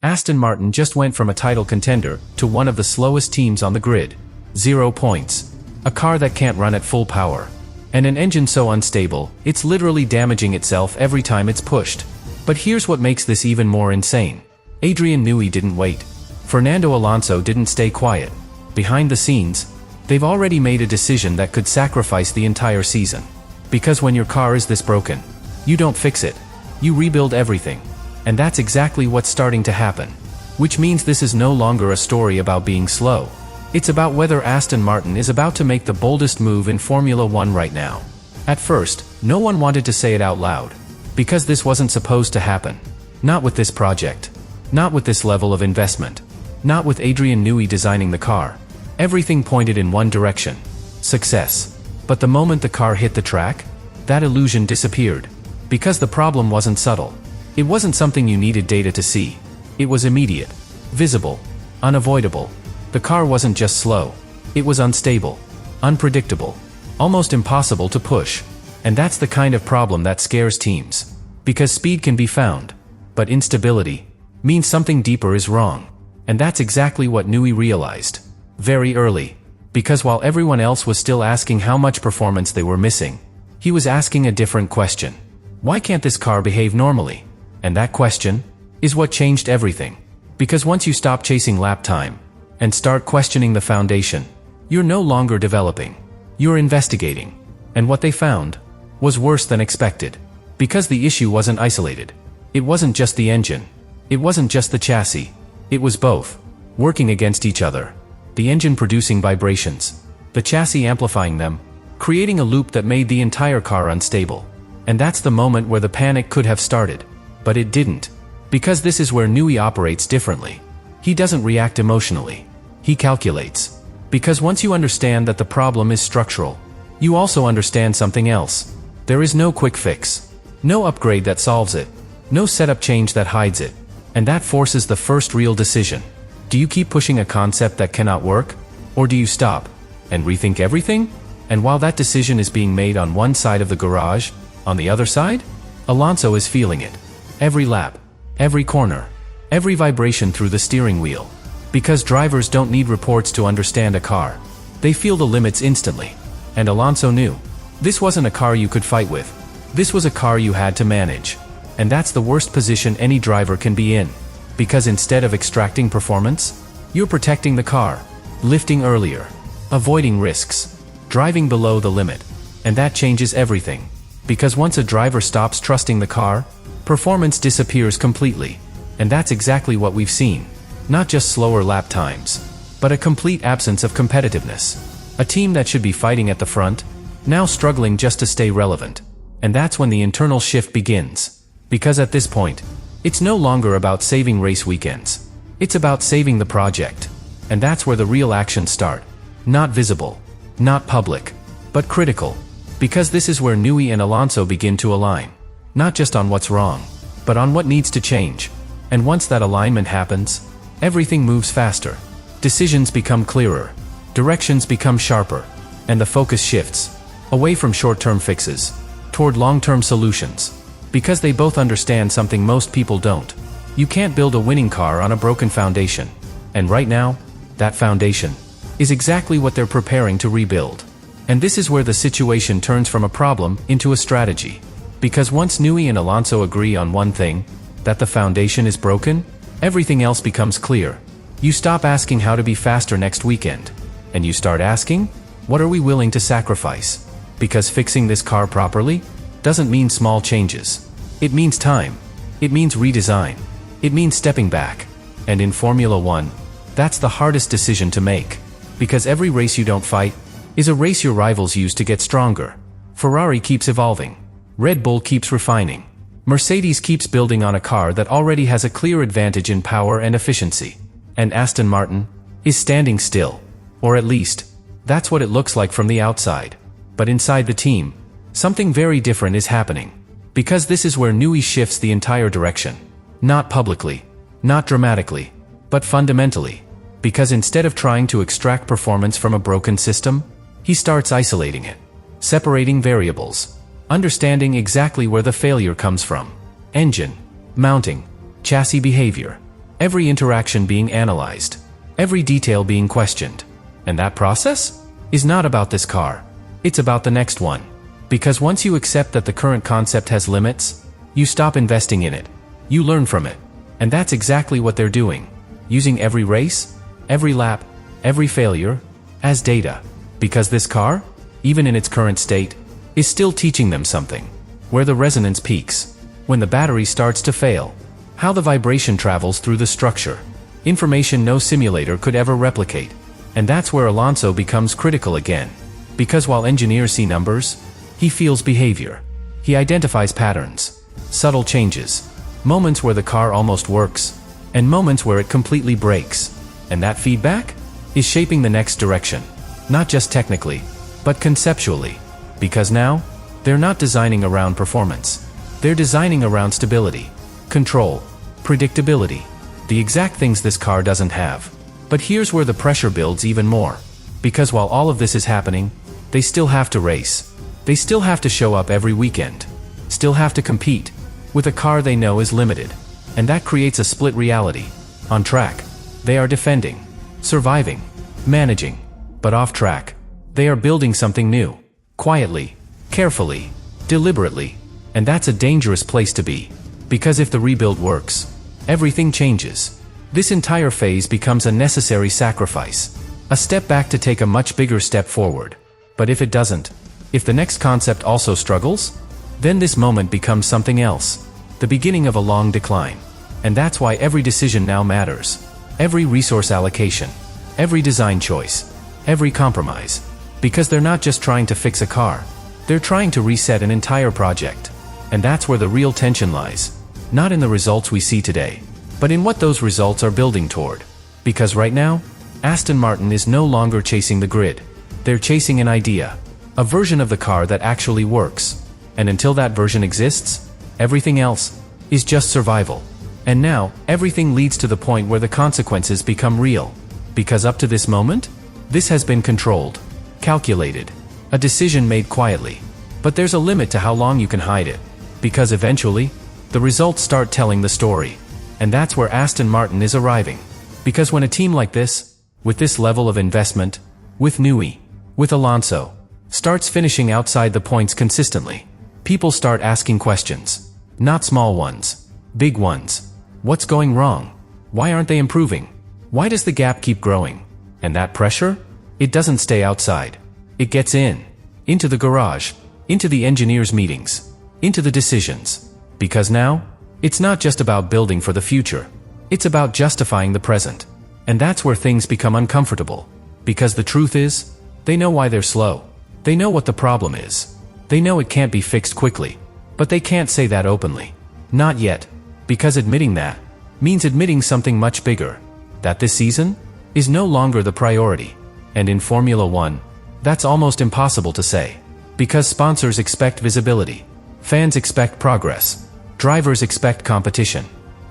Aston Martin just went from a title contender to one of the slowest teams on the grid. 0 points. A car that can't run at full power. And an engine so unstable, it's literally damaging itself every time it's pushed. But here's what makes this even more insane. Adrian Newey didn't wait. Fernando Alonso didn't stay quiet. Behind the scenes, they've already made a decision that could sacrifice the entire season. Because when your car is this broken, you don't fix it. You rebuild everything. And that's exactly what's starting to happen. Which means this is no longer a story about being slow. It's about whether Aston Martin is about to make the boldest move in Formula One right now. At first, no one wanted to say it out loud. Because this wasn't supposed to happen. Not with this project. Not with this level of investment. Not with Adrian Newey designing the car. Everything pointed in one direction. Success. But the moment the car hit the track, that illusion disappeared. Because the problem wasn't subtle. It wasn't something you needed data to see. It was immediate. Visible. Unavoidable. The car wasn't just slow. It was unstable. Unpredictable. Almost impossible to push. And that's the kind of problem that scares teams. Because speed can be found. But instability means something deeper is wrong. And that's exactly what Newey realized. Very early. Because while everyone else was still asking how much performance they were missing, he was asking a different question. Why can't this car behave normally? And that question is what changed everything. Because once you stop chasing lap time and start questioning the foundation, you're no longer developing. You're investigating. And what they found was worse than expected. Because the issue wasn't isolated. It wasn't just the engine. It wasn't just the chassis. It was both. Working against each other. The engine producing vibrations. The chassis amplifying them. Creating a loop that made the entire car unstable. And that's the moment where the panic could have started. But it didn't. Because this is where Newey operates differently. He doesn't react emotionally. He calculates. Because once you understand that the problem is structural, you also understand something else. There is no quick fix. No upgrade that solves it. No setup change that hides it. And that forces the first real decision. Do you keep pushing a concept that cannot work? Or do you stop and rethink everything? And while that decision is being made on one side of the garage, on the other side, Alonso is feeling it. Every lap, every corner, every vibration through the steering wheel. Because drivers don't need reports to understand a car. They feel the limits instantly. And Alonso knew. This wasn't a car you could fight with. This was a car you had to manage. And that's the worst position any driver can be in. Because instead of extracting performance, you're protecting the car. Lifting earlier. Avoiding risks. Driving below the limit. And that changes everything. Because once a driver stops trusting the car, performance disappears completely. And that's exactly what we've seen. Not just slower lap times, but a complete absence of competitiveness. A team that should be fighting at the front, now struggling just to stay relevant. And that's when the internal shift begins. Because at this point, it's no longer about saving race weekends. It's about saving the project. And that's where the real actions start. Not visible, not public, but critical. Because this is where Newey and Alonso begin to align. Not just on what's wrong, but on what needs to change. And once that alignment happens, everything moves faster. Decisions become clearer. Directions become sharper. And the focus shifts. Away from short-term fixes. Toward long-term solutions. Because they both understand something most people don't. You can't build a winning car on a broken foundation. And right now, that foundation is exactly what they're preparing to rebuild. And this is where the situation turns from a problem into a strategy. Because once Newey and Alonso agree on one thing, that the foundation is broken, everything else becomes clear. You stop asking how to be faster next weekend. And you start asking, what are we willing to sacrifice? Because fixing this car properly doesn't mean small changes. It means time. It means redesign. It means stepping back. And in Formula One, that's the hardest decision to make. Because every race you don't fight is a race your rivals use to get stronger. Ferrari keeps evolving. Red Bull keeps refining. Mercedes keeps building on a car that already has a clear advantage in power and efficiency. And Aston Martin is standing still. Or at least, that's what it looks like from the outside. But inside the team, something very different is happening. Because this is where Newey shifts the entire direction. Not publicly, not dramatically, but fundamentally. Because instead of trying to extract performance from a broken system, he starts isolating it. Separating variables. Understanding exactly where the failure comes from. Engine, mounting, chassis behavior. every interaction being analyzed, every detail being questioned. And that process is not about this car. It's about the next one. Because once you accept that the current concept has limits, you stop investing in it. You learn from it. And that's exactly what they're doing. Using every race, every lap, every failure, as data. Because this car, even in its current state, is still teaching them something. Where the resonance peaks, when the battery starts to fail, how the vibration travels through the structure. Information no simulator could ever replicate. And that's where Alonso becomes critical again. Because while engineers see numbers, he feels behavior. He identifies patterns, subtle changes, moments where the car almost works, and moments where it completely breaks. And that feedback is shaping the next direction. Not just technically, but conceptually. Because now, they're not designing around performance. They're designing around stability, control, predictability. The exact things this car doesn't have. But here's where the pressure builds even more. Because while all of this is happening, they still have to race. They still have to show up every weekend. Still have to compete with a car they know is limited. And that creates a split reality. On track, they are defending, surviving, managing. But off track, they are building something new. Quietly, carefully, deliberately. And that's a dangerous place to be. Because if the rebuild works, everything changes. This entire phase becomes a necessary sacrifice. A step back to take a much bigger step forward. But if it doesn't, if the next concept also struggles, then this moment becomes something else. The beginning of a long decline. And that's why every decision now matters. Every resource allocation. Every design choice. Every compromise. Because they're not just trying to fix a car. They're trying to reset an entire project. And that's where the real tension lies. Not in the results we see today, but in what those results are building toward. Because right now, Aston Martin is no longer chasing the grid. They're chasing an idea. A version of the car that actually works. And until that version exists, everything else is just survival. And now, everything leads to the point where the consequences become real. Because up to this moment, this has been controlled, calculated, a decision made quietly. But there's a limit to how long you can hide it. Because eventually, the results start telling the story. And that's where Aston Martin is arriving. Because when a team like this, with this level of investment, with Newey, with Alonso, starts finishing outside the points consistently, people start asking questions. Not small ones. Big ones. What's going wrong? Why aren't they improving? Why does the gap keep growing? And that pressure? It doesn't stay outside. It gets in. Into the garage. Into the engineers' meetings. Into the decisions. Because now, it's not just about building for the future. It's about justifying the present. And that's where things become uncomfortable. Because the truth is, they know why they're slow. They know what the problem is. They know it can't be fixed quickly. But they can't say that openly. Not yet. Because admitting that means admitting something much bigger. That this season is no longer the priority. And in Formula One, that's almost impossible to say. Because sponsors expect visibility. Fans expect progress. Drivers expect competition.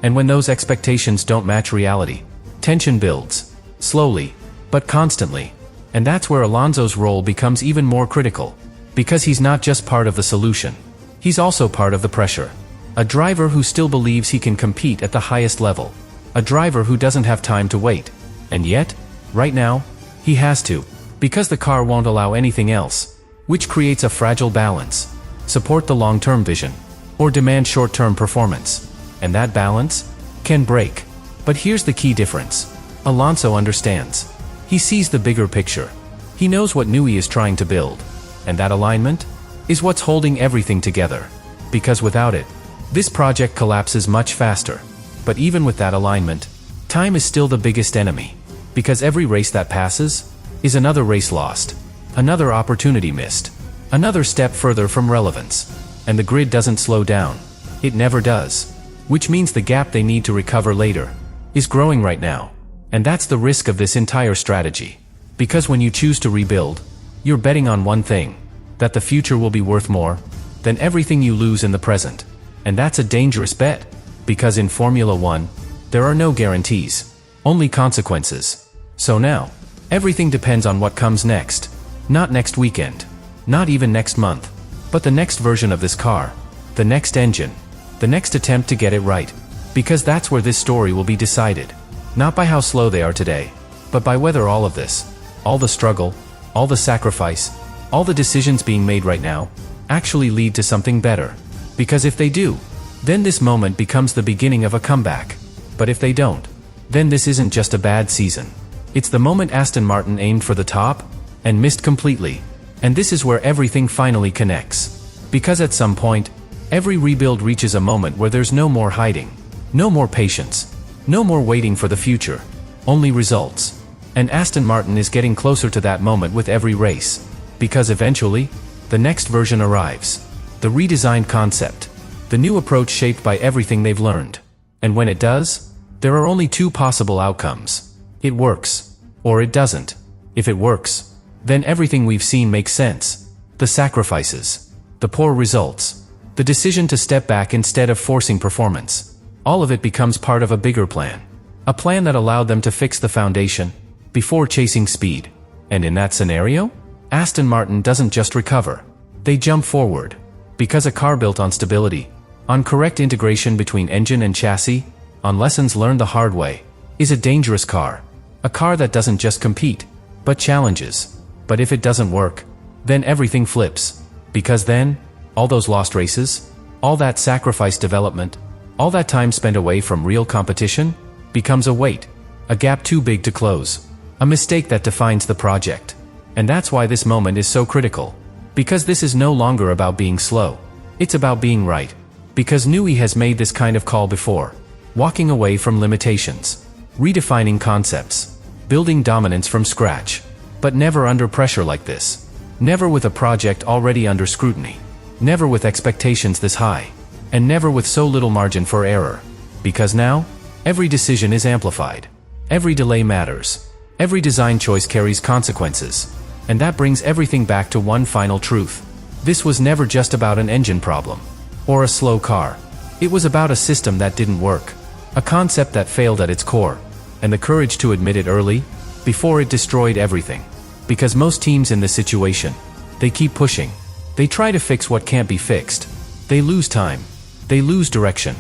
And when those expectations don't match reality, tension builds. Slowly, but constantly. And that's where Alonso's role becomes even more critical. Because he's not just part of the solution. He's also part of the pressure. A driver who still believes he can compete at the highest level. A driver who doesn't have time to wait. And yet, right now, he has to. Because the car won't allow anything else. Which creates a fragile balance. Support the long-term vision. Or demand short-term performance. And that balance can break. But here's the key difference. Alonso understands. He sees the bigger picture. He knows what Newey is trying to build. And that alignment is what's holding everything together. Because without it, this project collapses much faster. But even with that alignment, time is still the biggest enemy. Because every race that passes is another race lost. Another opportunity missed. Another step further from relevance. And the grid doesn't slow down. It never does. Which means the gap they need to recover later is growing right now. And that's the risk of this entire strategy. Because when you choose to rebuild, you're betting on one thing. That the future will be worth more than everything you lose in the present. And that's a dangerous bet. Because in Formula One, there are no guarantees. Only consequences. So now, everything depends on what comes next. Not next weekend. Not even next month. But the next version of this car. The next engine. The next attempt to get it right. Because that's where this story will be decided. Not by how slow they are today, but by whether all of this, all the struggle, all the sacrifice, all the decisions being made right now, actually lead to something better. Because if they do, then this moment becomes the beginning of a comeback. But if they don't, then this isn't just a bad season. It's the moment Aston Martin aimed for the top and missed completely. And this is where everything finally connects. Because at some point, every rebuild reaches a moment where there's no more hiding, no more patience, no more waiting for the future, only results. And Aston Martin is getting closer to that moment with every race. Because eventually, the next version arrives. The redesigned concept. The new approach shaped by everything they've learned. And when it does, there are only two possible outcomes. It works, or it doesn't. If it works, then everything we've seen makes sense. The sacrifices, the poor results, the decision to step back instead of forcing performance. All of it becomes part of a bigger plan. A plan that allowed them to fix the foundation before chasing speed. And in that scenario, Aston Martin doesn't just recover. They jump forward. Because a car built on stability, on correct integration between engine and chassis, on lessons learned the hard way, is a dangerous car. A car that doesn't just compete, but challenges. But if it doesn't work, then everything flips. Because then, all those lost races, all that sacrificed development, all that time spent away from real competition, becomes a weight, a gap too big to close, a mistake that defines the project. And that's why this moment is so critical. Because this is no longer about being slow. It's about being right. Because Newey has made this kind of call before. Walking away from limitations. Redefining concepts. Building dominance from scratch. But never under pressure like this. Never with a project already under scrutiny. Never with expectations this high. And never with so little margin for error. Because now, every decision is amplified. Every delay matters. Every design choice carries consequences. And that brings everything back to one final truth. This was never just about an engine problem. Or a slow car. It was about a system that didn't work. A concept that failed at its core. And the courage to admit it early, before it destroyed everything. Because most teams in this situation, they keep pushing. They try to fix what can't be fixed. They lose time. They lose direction.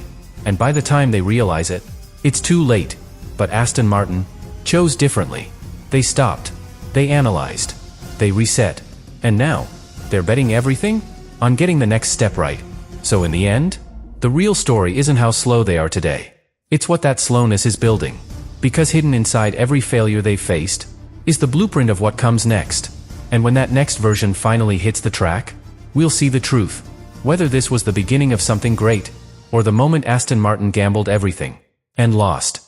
And by the time they realize it, it's too late. But Aston Martin chose differently. They stopped. They analyzed. They reset. And now, they're betting everything on getting the next step right. So in the end, the real story isn't how slow they are today. It's what that slowness is building. Because hidden inside every failure they've faced is the blueprint of what comes next. And when that next version finally hits the track, we'll see the truth. Whether this was the beginning of something great, or the moment Aston Martin gambled everything and lost.